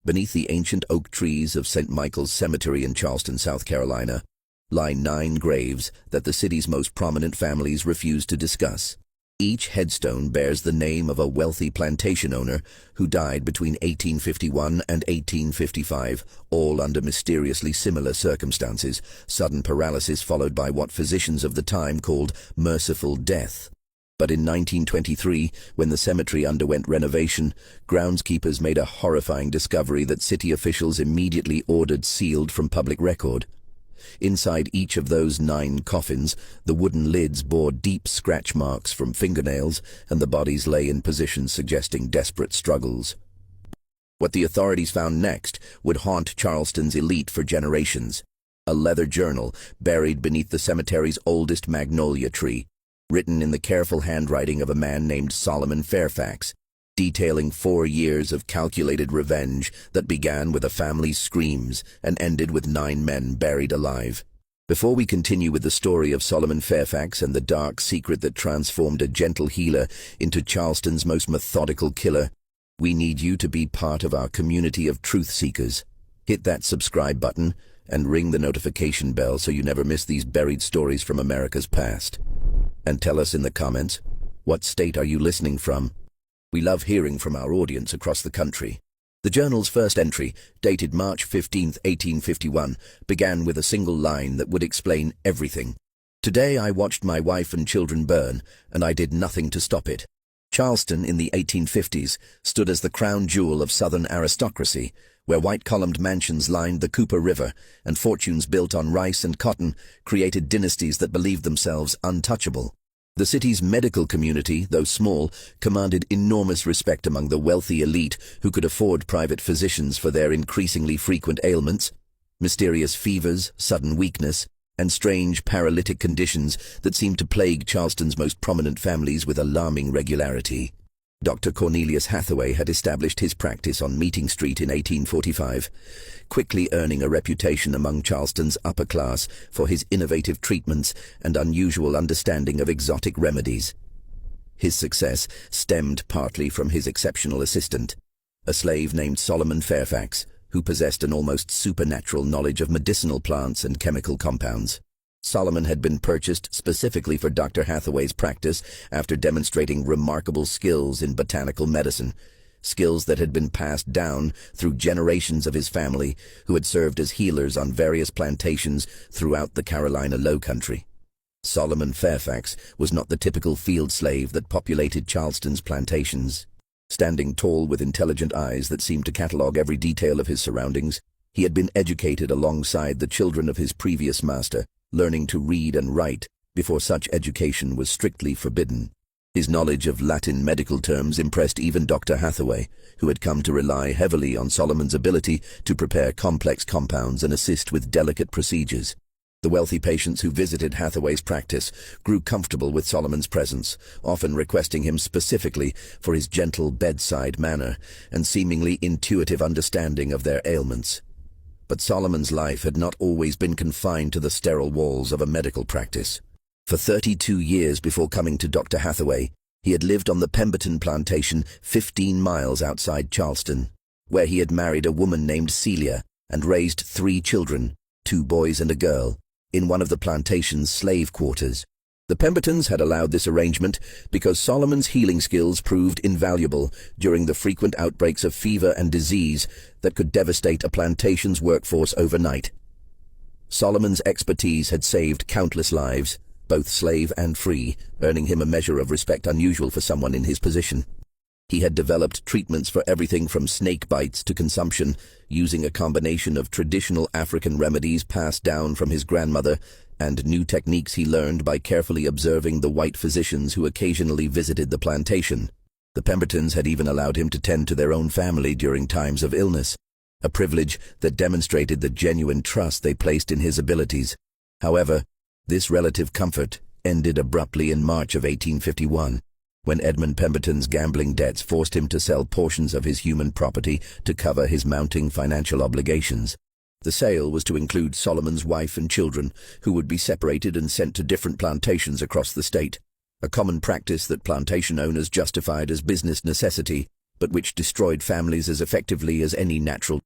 Beneath the ancient oak trees of St. Michael's Cemetery in Charleston, South Carolina, lie 9 graves that the city's most prominent families refuse to discuss. Each headstone bears the name of a wealthy plantation owner who died between 1851 and 1855, all under mysteriously similar circumstances, sudden paralysis followed by what physicians of the time called merciful death. But in 1923, when the cemetery underwent renovation, groundskeepers made a horrifying discovery that city officials immediately ordered sealed from public record. Inside each of those 9 coffins, the wooden lids bore deep scratch marks from fingernails, and the bodies lay in positions suggesting desperate struggles. What the authorities found next would haunt Charleston's elite for generations. A leather journal buried beneath the cemetery's oldest magnolia tree, written in the careful handwriting of a man named Solomon Fairfax, detailing 4 years of calculated revenge that began with a family's screams and ended with 9 men buried alive. Before we continue with the story of Solomon Fairfax and the dark secret that transformed a gentle healer into Charleston's most methodical killer, we need you to be part of our community of truth seekers. Hit that subscribe button and ring the notification bell so you never miss these buried stories from America's past. And tell us in the comments, what state are you listening from? We love hearing from our audience across the country. The journal's first entry, dated March 15, 1851, began with a single line that would explain everything. Today I watched my wife and children burn, and I did nothing to stop it. Charleston in the 1850s stood as the crown jewel of Southern aristocracy, where white-columned mansions lined the Cooper River and fortunes built on rice and cotton created dynasties that believed themselves untouchable. The city's medical community, though small, commanded enormous respect among the wealthy elite who could afford private physicians for their increasingly frequent ailments, mysterious fevers, sudden weakness, and strange paralytic conditions that seemed to plague Charleston's most prominent families with alarming regularity. Dr. Cornelius Hathaway had established his practice on Meeting Street in 1845, quickly earning a reputation among Charleston's upper class for his innovative treatments and unusual understanding of exotic remedies. His success stemmed partly from his exceptional assistant, a slave named Solomon Fairfax, who possessed an almost supernatural knowledge of medicinal plants and chemical compounds. Solomon had been purchased specifically for Dr. Hathaway's practice after demonstrating remarkable skills in botanical medicine, skills that had been passed down through generations of his family who had served as healers on various plantations throughout the Carolina Lowcountry. Solomon Fairfax was not the typical field slave that populated Charleston's plantations. Standing tall with intelligent eyes that seemed to catalog every detail of his surroundings, he had been educated alongside the children of his previous master, learning to read and write before such education was strictly forbidden. His knowledge of Latin medical terms impressed even Dr. Hathaway, who had come to rely heavily on Solomon's ability to prepare complex compounds and assist with delicate procedures. The wealthy patients who visited Hathaway's practice grew comfortable with Solomon's presence, often requesting him specifically for his gentle bedside manner and seemingly intuitive understanding of their ailments. But Solomon's life had not always been confined to the sterile walls of a medical practice. For 32 years before coming to Dr. Hathaway, he had lived on the Peton plantation 15 miles outside Charleston, where he had married a woman named Celia and raised 3 children, 2 boys and a girl, in one of the plantation's slave quarters. The Pempetons had allowed this arrangement because Solomon's healing skills proved invaluable during the frequent outbreaks of fever and disease that could devastate a plantation's workforce overnight. Solomon's expertise had saved countless lives, both slave and free, earning him a measure of respect unusual for someone in his position. He had developed treatments for everything from snake bites to consumption, using a combination of traditional African remedies passed down from his grandmother and new techniques he learned by carefully observing the white physicians who occasionally visited the plantation. The Pembertons had even allowed him to tend to their own family during times of illness, a privilege that demonstrated the genuine trust they placed in his abilities. However, this relative comfort ended abruptly in March of 1851, when Edmund Pemberton's gambling debts forced him to sell portions of his human property to cover his mounting financial obligations. The sale was to include Solomon's wife and children, who would be separated and sent to different plantations across the state, a common practice that plantation owners justified as business necessity but which destroyed families as effectively as any natural